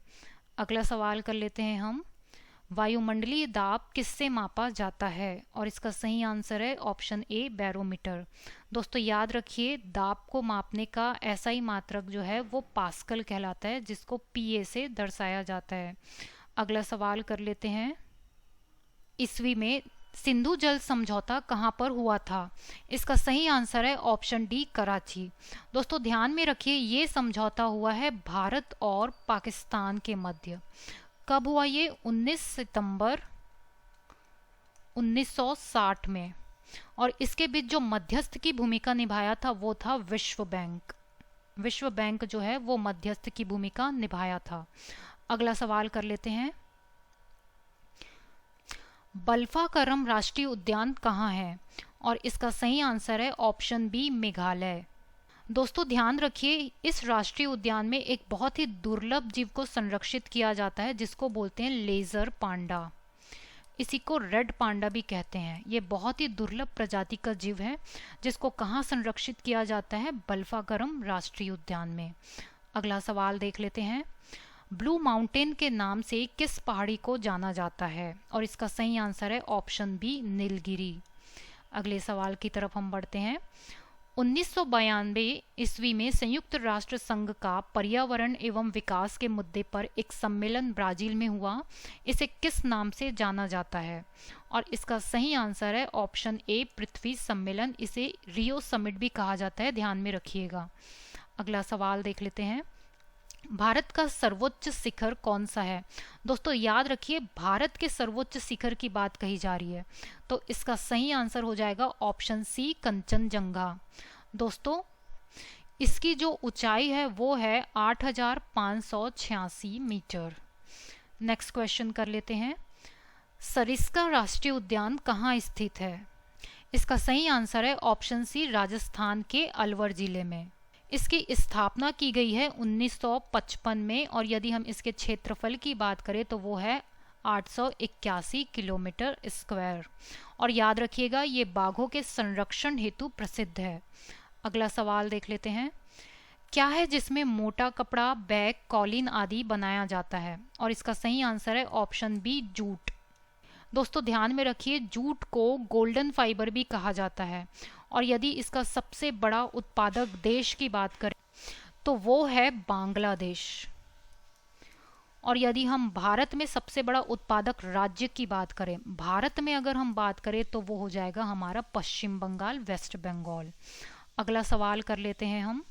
अगला सवाल कर लेते हैं हम। वायुमंडलीय दाब किससे मापा जाता है? और इसका सही आंसर है ऑप्शन ए बैरोमीटर। दोस्तों याद रखिए, दाब को मापने का ऐसा ही मात्रक जो है वो पास्कल कहलाता है, जिसको पीए से दर्शाया जाता है। अगला सवाल कर लेते हैं। ईस्वी में सिंधु जल समझौता कहाँ पर हुआ था? इसका सही आंसर है ऑप्शन डी कराची। दोस्तों ध्यान में रखिए, ये समझौता हुआ है भारत और पाकिस्तान के मध्य। कब हुआ ये? 19 सितंबर 1960 में। और इसके बीच जो मध्यस्थ की भूमिका निभाया था वो था विश्व बैंक। विश्व बैंक जो है वो मध्यस्थ की भूमिका निभाया था। अगला सवाल कर लेते हैं। बल्फाकरम राष्ट्रीय उद्यान कहाँ है? और इसका सही आंसर है ऑप्शन बी मेघालय। दोस्तों ध्यान रखिए, इस राष्ट्रीय उद्यान में एक बहुत ही दुर्लभ जीव को संरक्षित किया जाता है, जिसको बोलते हैं लेजर पांडा। इसी को रेड पांडा भी कहते हैं। ये बहुत ही दुर्लभ प्रजाति का जीव है, जिसको कहाँ संरक्षित किया जाता है? बल्फाकरम राष्ट्रीय उद्यान में। अगला सवाल देख लेते हैं। ब्लू माउंटेन के नाम से किस पहाड़ी को जाना जाता है? और इसका सही आंसर है ऑप्शन बी नीलगिरी। अगले सवाल की तरफ हम बढ़ते हैं। 1992 ईस्वी में संयुक्त राष्ट्र संघ का पर्यावरण एवं विकास के मुद्दे पर एक सम्मेलन ब्राजील में हुआ। इसे किस नाम से जाना जाता है? और इसका सही आंसर है ऑप्शन ए पृथ्वी सम्मेलन। इसे रियो समिट भी कहा जाता है, ध्यान में रखिएगा। अगला सवाल देख लेते हैं। भारत का सर्वोच्च शिखर कौन सा है? दोस्तों याद रखिए, भारत के सर्वोच्च शिखर की बात कही जा रही है, तो इसका सही आंसर हो जाएगा ऑप्शन सी कंचनजंगा। दोस्तों इसकी जो ऊंचाई है वो है 8,586 मीटर। नेक्स्ट क्वेश्चन कर लेते हैं। सरिस्का राष्ट्रीय उद्यान कहाँ स्थित है? इसका सही आंसर है ऑप्शन सी राजस्थान के अलवर जिले में। इसकी स्थापना की गई है 1955 में और यदि हम इसके क्षेत्रफल की बात करें तो वो है 881 किलोमीटर स्क्वायर। और याद रखिएगा ये बाघों के संरक्षण हेतु प्रसिद्ध है। अगला सवाल देख लेते हैं। क्या है जिसमें मोटा कपड़ा, बैग, कॉलिन आदि बनाया जाता है? और इसका सही आंसर है ऑप्शन बी, जूट। दोस्तों ध्यान में रखिए, जूट को गोल्डन फाइबर भी कहा जाता है। और यदि इसका सबसे बड़ा उत्पादक देश की बात करें तो वो है बांग्लादेश। और यदि हम भारत में सबसे बड़ा उत्पादक राज्य की बात करें, भारत में अगर हम बात करें तो वो हो जाएगा हमारा पश्चिम बंगाल, वेस्ट बंगाल। अगला सवाल कर लेते हैं हम।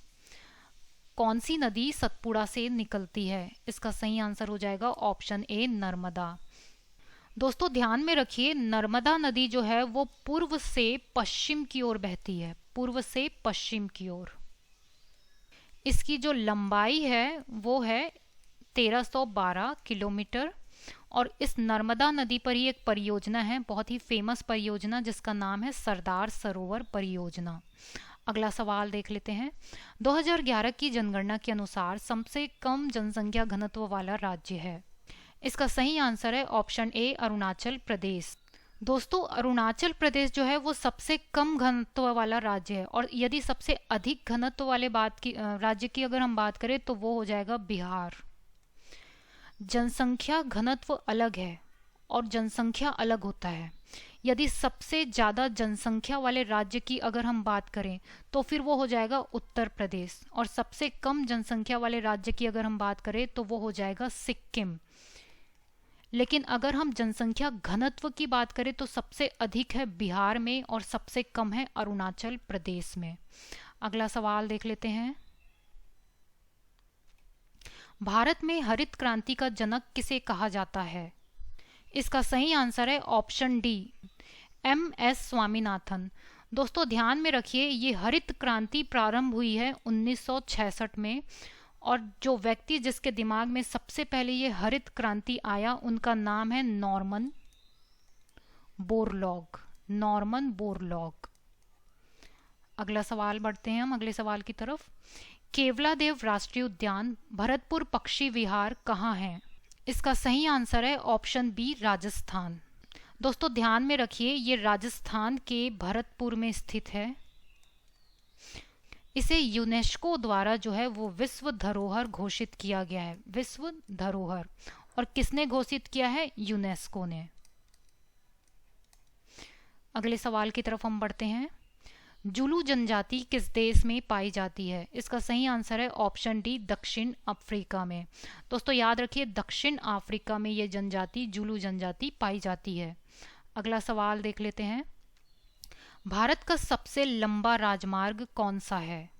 कौन सी नदी सतपुड़ा से निकलती है? इसका सही आंसर हो जाएगा ऑप्शन ए, नर्मदा। दोस्तों ध्यान में रखिए, नर्मदा नदी जो है वो पूर्व से पश्चिम की ओर बहती है, पूर्व से पश्चिम की ओर। इसकी जो लंबाई है वो है 1312 किलोमीटर। और इस नर्मदा नदी पर ही एक परियोजना है, बहुत ही फेमस परियोजना, जिसका नाम है सरदार सरोवर परियोजना। अगला सवाल देख लेते हैं। 2011 की जनगणना के अनुसार सबसे कम जनसंख्या घनत्व वाला राज्य है? इसका सही आंसर है ऑप्शन ए, अरुणाचल प्रदेश। दोस्तों अरुणाचल प्रदेश जो है वो सबसे कम घनत्व वाला राज्य है। और यदि सबसे अधिक घनत्व वाले राज्य की अगर हम बात करें तो वो हो जाएगा बिहार। जनसंख्या घनत्व अलग है और जनसंख्या अलग होता है। यदि सबसे ज़्यादा जनसंख्या वाले राज्य की अगर हम बात करें तो फिर वो हो जाएगा उत्तर प्रदेश। और सबसे कम जनसंख्या वाले राज्य की अगर हम बात करें तो वो हो जाएगा सिक्किम। लेकिन अगर हम जनसंख्या घनत्व की बात करें तो सबसे अधिक है बिहार में और सबसे कम है अरुणाचल प्रदेश में। अगला सवाल देख लेते हैं। भारत में हरित क्रांति का जनक किसे कहा जाता है? इसका सही आंसर है ऑप्शन डी, एम.एस. स्वामीनाथन। दोस्तों ध्यान में रखिए, ये हरित क्रांति प्रारंभ हुई है 1966 में। और जो व्यक्ति जिसके दिमाग में सबसे पहले ये हरित क्रांति आया उनका नाम है नॉर्मन बोरलॉग। Norman Borlaug. अगला सवाल बढ़ते हैं हम अगले सवाल की तरफ। केवलादेव राष्ट्रीय उद्यान, भरतपुर पक्षी विहार कहाँ है? इसका सही आंसर है ऑप्शन बी, राजस्थान। दोस्तों ध्यान में रखिए, ये राजस्थान के भरतपुर में स्थित है। इसे यूनेस्को द्वारा जो है वो विश्व धरोहर घोषित किया गया है, विश्व धरोहर। और किसने घोषित किया है? यूनेस्को ने। अगले सवाल की तरफ हम बढ़ते हैं। जुलू जनजाति किस देश में पाई जाती है? इसका सही आंसर है ऑप्शन डी, दक्षिण अफ्रीका में। दोस्तों याद रखिए, दक्षिण अफ्रीका में ये जनजाति, जुलू जनजाति पाई जाती है। अगला सवाल देख लेते हैं। भारत का सबसे लंबा राजमार्ग कौन सा है?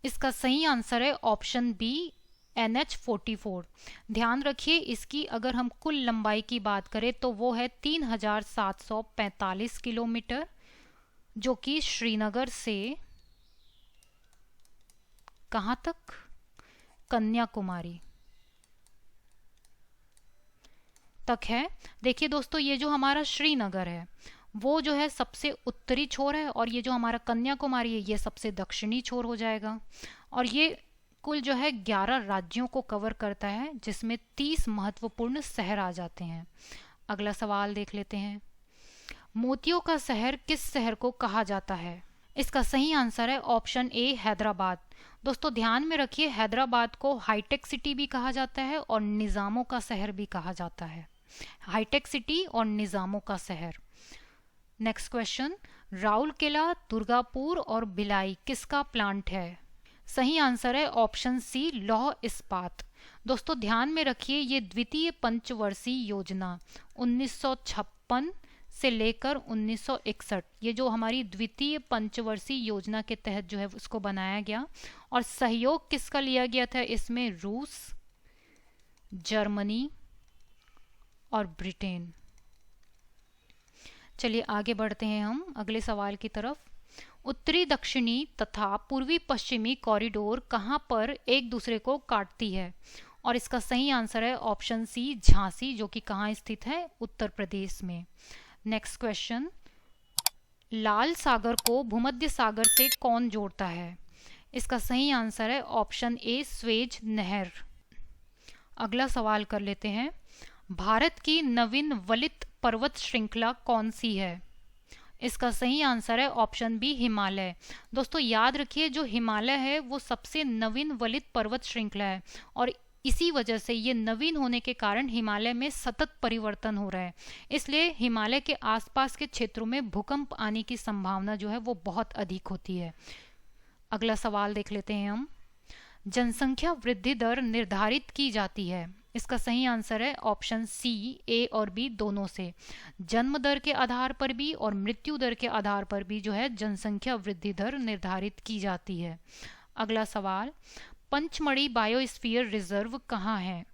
इसका सही आंसर है ऑप्शन बी, NH-44। ध्यान रखिए, इसकी अगर हम कुल लंबाई की बात करें तो वो है 3745 किलोमीटर, जो कि श्रीनगर से कहाँ तक? कन्याकुमारी तक है। देखिए दोस्तों, ये जो हमारा श्रीनगर है वो जो है सबसे उत्तरी छोर है और ये जो हमारा कन्याकुमारी है ये सबसे दक्षिणी छोर हो जाएगा। और ये कुल जो है 11 राज्यों को कवर करता है, जिसमें 30 महत्वपूर्ण शहर आ जाते हैं। अगला सवाल देख लेते हैं। मोतियों का शहर किस शहर को कहा जाता है? इसका सही आंसर है ऑप्शन ए, हैदराबाद। दोस्तों ध्यान में रखिए, हैदराबाद को हाईटेक सिटी भी कहा जाता है और निज़ामों का शहर भी कहा जाता है। हाईटेक सिटी और निज़ामों का शहर। Next question. राउरकेला, दुर्गापुर और भिलाई किसका प्लांट है? सही आंसर है ऑप्शन सी, लौह इस्पात। दोस्तों ध्यान में रखिए, ये द्वितीय पंचवर्षीय योजना 1956 से लेकर 1961, ये जो हमारी द्वितीय पंचवर्षीय योजना के तहत जो है उसको बनाया गया। और सहयोग किसका लिया गया था इसमें? रूस, जर्मनी और ब्रिटेन। चलिए आगे बढ़ते हैं हम अगले सवाल की तरफ। उत्तरी दक्षिणी तथा पूर्वी पश्चिमी कॉरिडोर कहाँ पर एक दूसरे को काटती है? और इसका सही आंसर है ऑप्शन सी, झांसी, जो कि कहाँ स्थित है? उत्तर प्रदेश में। Next question. लाल सागर को भूमध्य सागर से कौन जोड़ता है? इसका सही आंसर है ऑप्शन ए स्वेज नहर। अगला सवाल कर लेते हैं, भारत की नवीन वलित पर्वत श्रृंखला कौन सी है? इसका सही आंसर है ऑप्शन बी हिमालय। दोस्तों याद रखिए, जो हिमालय है वो सबसे नवीन वलित पर्वत श्रृंखला है और इसी वजह से ये नवीन होने के कारण हिमालय में सतत परिवर्तन हो रहा है, इसलिए हिमालय के आसपास के क्षेत्रों में भूकंप आने की संभावना जो है वो बहुत अधिक होती है। अगला सवाल देख लेते हैं हम, जनसंख्या वृद्धि दर निर्धारित की जाती है। इसका सही आंसर है ऑप्शन सी, ए और बी दोनों से। जन्म दर के आधार पर भी और मृत्यु दर के आधार पर भी जो है जनसंख्या वृद्धि दर निर्धारित की जाती है। अगला सवाल, पंचमढ़ी बायोस्फीयर रिजर्व कहाँ है?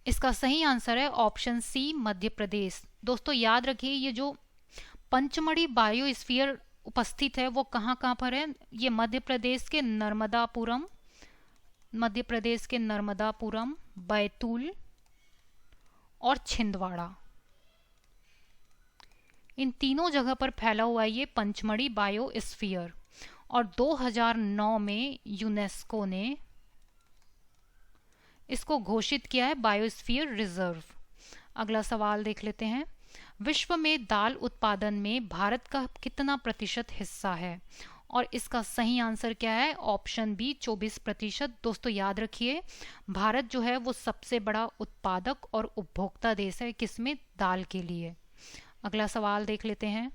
इसका सही आंसर है ऑप्शन सी, मध्य प्रदेश। दोस्तों याद रखिए, ये जो पंचमढ़ी बायोस्फीयर उपस्थित है वो कहाँ कहाँ पर है? ये मध्य प्रदेश के नर्मदापुरम, बैतूल और छिंदवाड़ा, इन तीनों जगह पर फैला हुआ है ये पंचमढ़ी बायोस्फीयर, और 2009 में यूनेस्को ने इसको घोषित किया है बायोस्फीयर रिजर्व। अगला सवाल देख लेते हैं, विश्व में दाल उत्पादन में भारत का कितना प्रतिशत हिस्सा है? और इसका सही आंसर क्या है? Option B 24%। दोस्तों याद रखिए, भारत जो है वो सबसे बड़ा उत्पादक और उपभोक्ता देश है, किसमें? दाल के लिए। अगला सवाल देख लेते हैं,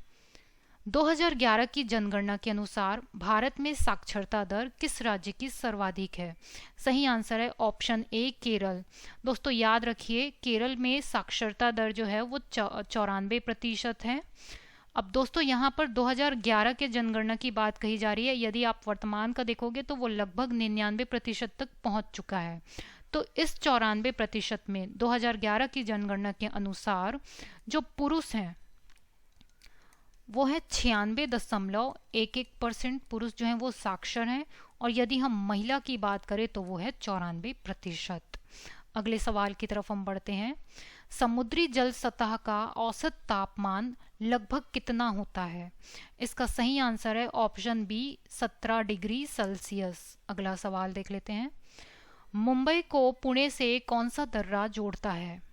2011 की जनगणना के अनुसार भारत में साक्षरता दर किस राज्य की सर्वाधिक है? सही आंसर है ऑप्शन ए, केरल। दोस्तों याद रखिए, केरल में साक्षरता दर जो है वो 94% है। अब दोस्तों यहाँ पर 2011 के जनगणना की बात कही जा रही है, यदि आप वर्तमान का देखोगे तो वो लगभग 99% तक पहुँच चुका है। तो इस 94% में 2011 की जनगणना के अनुसार जो पुरुष हैं वो है 96.11% पुरुष जो हैं वो साक्षर हैं, और यदि हम महिला की बात करें तो वो है 94%। अगले सवाल की तरफ हम बढ़ते हैं, समुद्री जल सतह का औसत तापमान लगभग कितना होता है? इसका सही आंसर है ऑप्शन बी 17 डिग्री सेल्सियस। अगला सवाल देख लेते हैं, मुंबई को पुणे से कौन सा दर्रा जोड़ता है?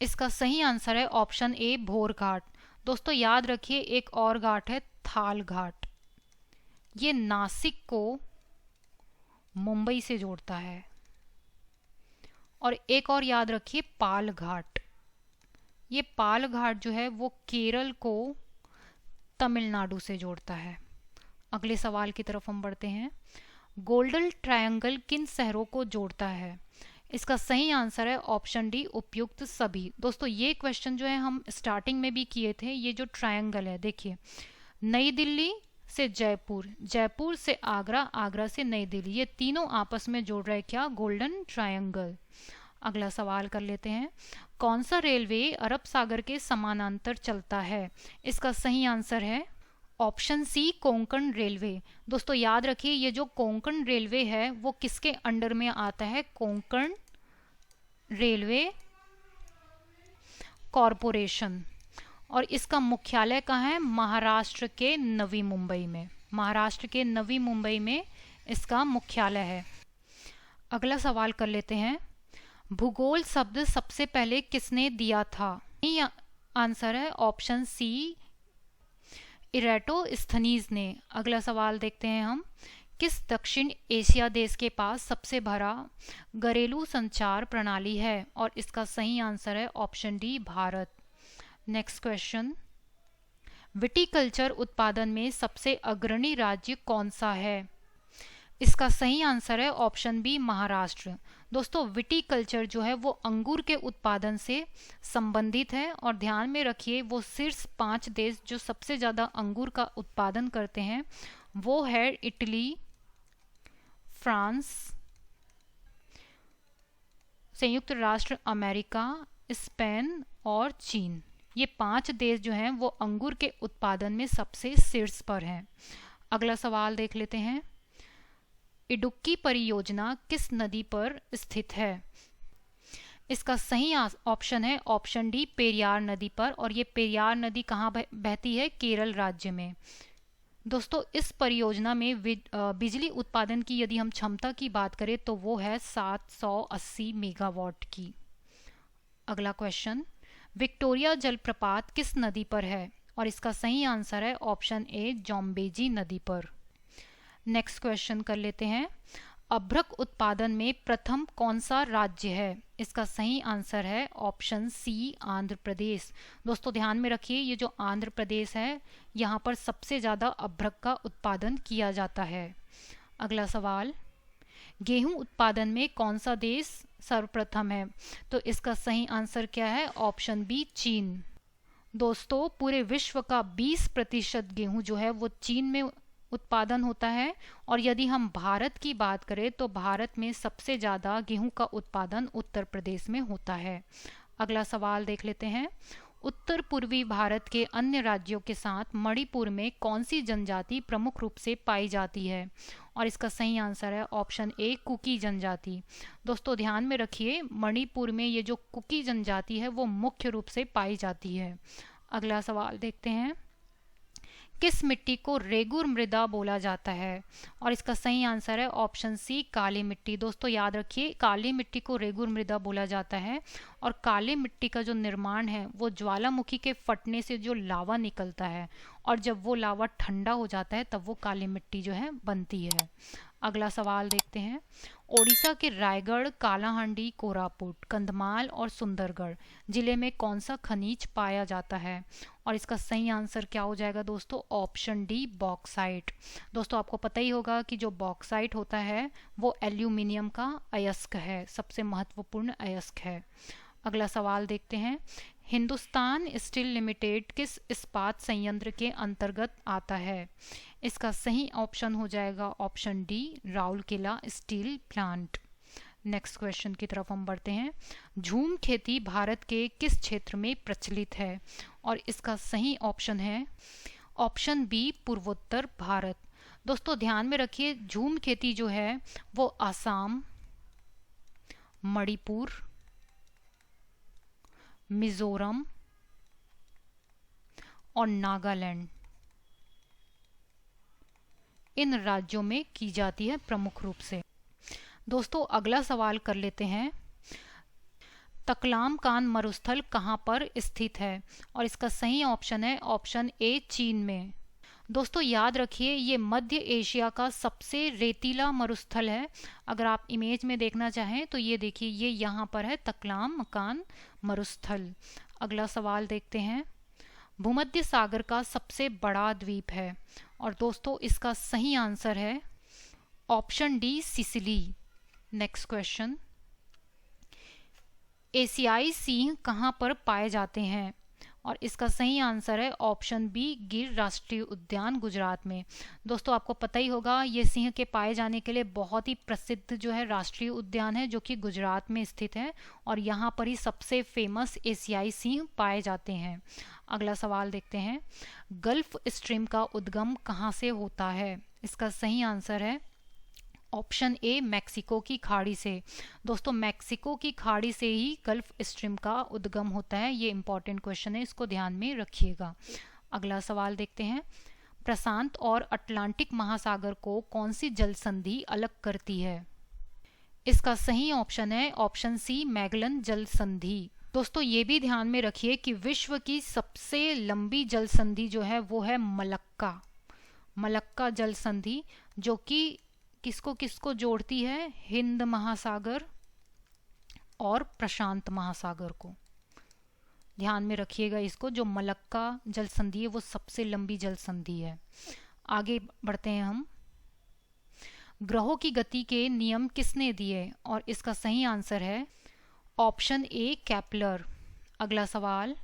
इसका सही आंसर है ऑप्शन ए, भोर घाट। दोस्तों याद रखिए, एक और घाट है थाल घाट, ये नासिक को मुंबई से जोड़ता है। और एक और याद रखिए, पाल घाट, ये पाल घाट जो है वो केरल को तमिलनाडु से जोड़ता है। अगले सवाल की तरफ हम बढ़ते हैं, गोल्डन ट्रायंगल किन शहरों को जोड़ता है? इसका सही आंसर है ऑप्शन डी, उपयुक्त सभी। दोस्तों ये क्वेश्चन जो है हम स्टार्टिंग में भी किए थे। ये जो ट्रायंगल है, देखिए, नई दिल्ली से जयपुर, जयपुर से आगरा, आगरा से नई दिल्ली, ये तीनों आपस में जोड़ रहे क्या? Golden triangle. अगला सवाल कर लेते हैं, कौन सा रेलवे अरब सागर के समानांतर चलता है? इसका सही आंसर है ऑप्शन सी, कोंकण रेलवे। दोस्तों याद रखिए, ये जो कोंकण रेलवे है वो किसके अंडर में आता है? Konkan railway corporation. और इसका मुख्यालय कहाँ है? महाराष्ट्र के नवी मुंबई में। महाराष्ट्र के नवी मुंबई में इसका मुख्यालय है। अगला सवाल कर लेते हैं, भूगोल शब्द सबसे पहले किसने दिया था? ये आंसर है ऑप्शन सी, इरेटोस्थनीज ने। अगला सवाल देखते हैं हम, किस दक्षिण एशिया देश के पास सबसे बड़ा घरेलू संचार प्रणाली है? और इसका सही आंसर है option D, Bharat. Next question, viticulture उत्पादन में सबसे अग्रणी राज्य कौन सा है? इसका सही आंसर है ऑप्शन बी, महाराष्ट्र। दोस्तों विटीकल्चर जो है वो अंगूर के उत्पादन से संबंधित है, और ध्यान में रखिए वो शीर्ष 5 देश जो सबसे ज़्यादा अंगूर का उत्पादन करते हैं वो है इटली, फ्रांस, संयुक्त राष्ट्र अमेरिका, स्पेन और चीन। ये 5 देश जो हैं वो अंगूर के उत्पादन में सबसे शीर्ष पर हैं। अगला सवाल देख लेते हैं, इडुक्की परियोजना किस नदी पर स्थित है? इसका सही ऑप्शन है ऑप्शन डी, पेरियार नदी पर। और ये पेरियार नदी कहाँ बहती है? केरल राज्य में। दोस्तों इस परियोजना में बिजली उत्पादन की यदि हम क्षमता की बात करें तो वो है 780 मेगावाट की। अगला क्वेश्चन, विक्टोरिया जलप्रपात किस नदी पर है? और इसका सही आंसर है ऑप्शन ए जॉम्बेजी नदी पर। नेक्स्ट क्वेश्चन कर लेते हैं, अभ्रक उत्पादन में प्रथम कौन सा राज्य है? इसका सही आंसर है ऑप्शन सी आंध्र प्रदेश। दोस्तों ध्यान में रखिए, ये जो आंध्र प्रदेश है यहाँ पर सबसे ज़्यादा अभ्रक का उत्पादन किया जाता है। अगला सवाल, गेहूं उत्पादन में कौन सा देश सर्वप्रथम है? तो इसका सही आंसर क्या है? ऑप्शन बी चीन। दोस्तों पूरे विश्व का 20% गेहूं जो है वो चीन में उत्पादन होता है, और यदि हम भारत की बात करें तो भारत में सबसे ज़्यादा गेहूं का उत्पादन उत्तर प्रदेश में होता है। अगला सवाल देख लेते हैं, उत्तर पूर्वी भारत के अन्य राज्यों के साथ मणिपुर में कौन सी जनजाति प्रमुख रूप से पाई जाती है? और इसका सही आंसर है ऑप्शन ए कुकी जनजाति। दोस्तों ध्यान में रखिए, मणिपुर में ये जो कुकी जनजाति है वो मुख्य रूप से पाई जाती है। अगला सवाल देखते हैं, किस मिट्टी को रेगुर मृदा बोला जाता है? और इसका सही आंसर है ऑप्शन सी काली मिट्टी। दोस्तों याद रखिए, काली मिट्टी को रेगुर मृदा बोला जाता है, और काली मिट्टी का जो निर्माण है वो ज्वालामुखी के फटने से जो लावा निकलता है, और जब वो लावा ठंडा हो जाता है तब वो काली मिट्टी जो है बनती है। अगला सवाल देखते हैं, ओडिशा के रायगढ़, कालाहांडी, कोरापुट, कंधमाल और सुंदरगढ़ जिले में कौन सा खनिज पाया जाता है? और इसका सही आंसर क्या हो जाएगा दोस्तों? Option D bauxite. दोस्तों आपको पता ही होगा कि जो बॉक्साइट होता है वो एल्यूमिनियम का अयस्क है, सबसे महत्वपूर्ण अयस्क है। अगला सवाल देखते हैं, हिंदुस्तान स्टील लिमिटेड किस इस्पात संयंत्र के अंतर्गत आता है? इसका सही ऑप्शन हो जाएगा option D Rourkela steel plant. Next question की तरफ हम बढ़ते हैं, झूम खेती भारत के किस क्षेत्र में प्रचलित है? और इसका सही ऑप्शन है ऑप्शन बी पूर्वोत्तर भारत। दोस्तों ध्यान में रखिए, झूम खेती जो है वो आसाम, मणिपुर, मिजोरम और नागालैंड, इन राज्यों में की जाती है प्रमुख रूप से। दोस्तों अगला सवाल कर लेते हैं, तकलामकान मरुस्थल कहाँ पर स्थित है? और इसका सही ऑप्शन है ऑप्शन ए चीन में। दोस्तों याद रखिए, ये मध्य एशिया का सबसे रेतीला मरुस्थल है। अगर आप इमेज में देखना चाहें तो ये देखिए, ये यहाँ पर है तकलामकान मरुस्थल। अगला सवाल देखते हैं, भूमध्य सागर का सबसे बड़ा द्वीप है? और दोस्तों इसका सही आंसर है option D Sicily. Next question, एशियाई सिंह कहाँ पर पाए जाते हैं? और इसका सही आंसर है ऑप्शन बी गिर राष्ट्रीय उद्यान गुजरात में। दोस्तों आपको पता ही होगा, ये सिंह के पाए जाने के लिए बहुत ही प्रसिद्ध जो है राष्ट्रीय उद्यान है जो कि गुजरात में स्थित है, और यहाँ पर ही सबसे फेमस एशियाई सिंह पाए जाते हैं। अगला सवाल देखते हैं, गल्फ स्ट्रीम का उद्गम कहाँ से होता है? इसका सही आंसर है ऑप्शन ए मैक्सिको की खाड़ी से। दोस्तों मैक्सिको की खाड़ी से ही गल्फ स्ट्रीम का उद्गम होता है, ये इंपॉर्टेंट क्वेश्चन है, इसको ध्यान में रखिएगा। अगला सवाल देखते हैं, प्रशांत और अटलांटिक महासागर को कौन सी जल संधि अलग करती है? इसका सही ऑप्शन है ऑप्शन सी मैगलन जल संधि। दोस्तों ये भी ध्यान में रखिए कि विश्व की सबसे लंबी जल संधि जो है वो है मलक्का जल संधि, जो कि किसको किसको जोड़ती है? हिंद महासागर और प्रशांत महासागर को। ध्यान में रखिएगा इसको, जो मलक्का जल संधि है वो सबसे लंबी जल संधि है। आगे बढ़ते हैं हम, ग्रहों की गति के नियम किसने दिए? और इसका सही आंसर है ऑप्शन ए केपलर। अगला सवाल,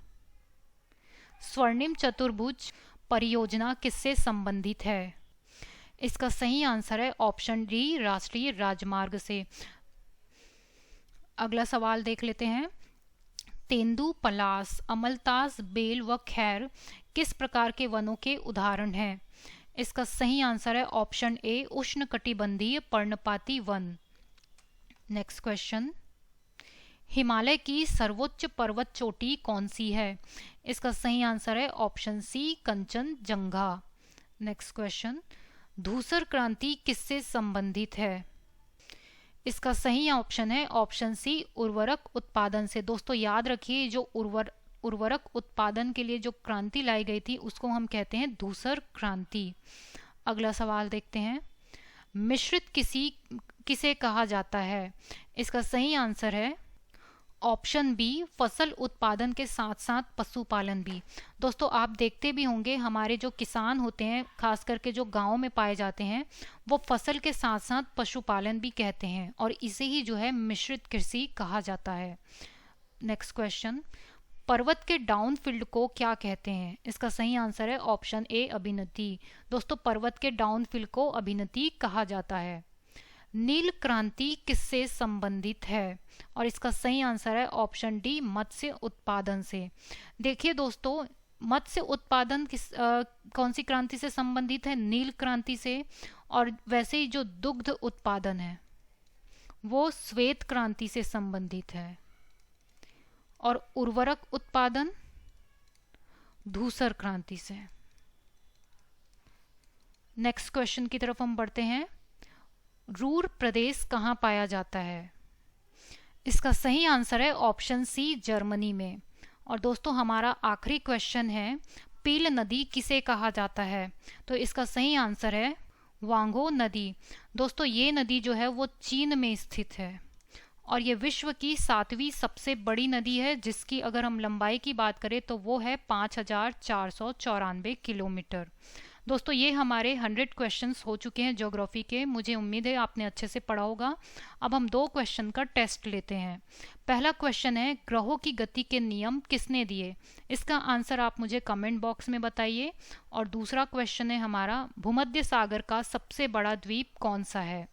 स्वर्णिम चतुर्भुज परियोजना किससे संबंधित है? इसका सही आंसर है ऑप्शन डी राष्ट्रीय राजमार्ग से। अगला सवाल देख लेते हैं, तेंदू, पलास, अमलतास, बेल व खैर किस प्रकार के वनों के उदाहरण हैं? इसका सही आंसर है ऑप्शन ए उष्णकटिबंधीय पर्णपाती वन। नेक्स्ट क्वेश्चन, हिमालय की सर्वोच्च पर्वत चोटी कौन सी है? इसका सही आंसर है option C Kanchenjunga. Next question, धूसर क्रांति किससे संबंधित है? इसका सही ऑप्शन है ऑप्शन सी, उर्वरक उत्पादन से। दोस्तों याद रखिए, जो उर्वरक उत्पादन के लिए जो क्रांति लाई गई थी उसको हम कहते हैं धूसर क्रांति। अगला सवाल देखते हैं, मिश्रित किसे कहा जाता है? इसका सही आंसर है ऑप्शन बी, फसल उत्पादन के साथ साथ पशुपालन भी। दोस्तों आप देखते भी होंगे, हमारे जो किसान होते हैं खास करके जो गांव में पाए जाते हैं, वो फसल के साथ साथ पशुपालन भी कहते हैं और इसे ही जो है मिश्रित कृषि कहा जाता है। नेक्स्ट क्वेश्चन, पर्वत के डाउनफील्ड को क्या कहते हैं? इसका सही आंसर है ऑप्शन ए, अभिनति। दोस्तों पर्वत के डाउनफील्ड को अभिनति कहा जाता है। नील क्रांति किससे संबंधित है? और इसका सही आंसर है ऑप्शन डी, मत्स्य उत्पादन से। देखिए दोस्तों, मत्स्य उत्पादन कौन सी क्रांति से संबंधित है? नील क्रांति से। और वैसे ही जो दुग्ध उत्पादन है वो श्वेत क्रांति से संबंधित है। और उर्वरक उत्पादन धूसर क्रांति से। नेक्स्ट क्वेश्चन की तरफ हम बढ़ते हैं, रूर प्रदेश कहाँ पाया जाता है? इसका सही आंसर है ऑप्शन सी, जर्मनी में। और दोस्तों हमारा आखिरी क्वेश्चन है, पील नदी किसे कहा जाता है? तो इसका सही आंसर है वांगो नदी। दोस्तों ये नदी जो है वो चीन में स्थित है और ये विश्व की 7वीं सबसे बड़ी नदी है, जिसकी अगर हम लंबाई की बात करें तो वो है 5494 किलोमीटर। दोस्तों ये हमारे 100 क्वेश्चंस हो चुके हैं ज्योग्राफी के। मुझे उम्मीद है आपने अच्छे से पढ़ा होगा। अब हम 2 क्वेश्चन का टेस्ट लेते हैं। पहला क्वेश्चन है, ग्रहों की गति के नियम किसने दिए? इसका आंसर आप मुझे कमेंट बॉक्स में बताइए। और दूसरा क्वेश्चन है हमारा, भूमध्य सागर का सबसे बड़ा द्वीप कौन सा है?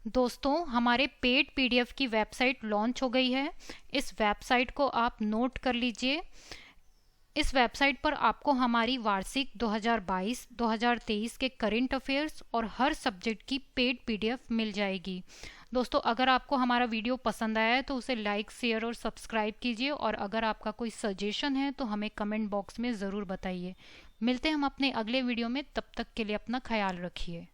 दोस्तों हमारे पेड पीडीएफ की वेबसाइट लॉन्च हो गई है। इस वेबसाइट को आप नोट कर लीजिए। इस वेबसाइट पर आपको हमारी वार्षिक 2022-2023 के करंट अफेयर्स और हर सब्जेक्ट की पेड पीडीएफ मिल जाएगी। दोस्तों अगर आपको हमारा वीडियो पसंद आया है तो उसे लाइक, शेयर और सब्सक्राइब कीजिए। और अगर आपका कोई सजेशन है तो हमें कमेंट बॉक्स में ज़रूर बताइए। मिलते हैं हम अपने अगले वीडियो में, तब तक के लिए अपना ख्याल रखिए।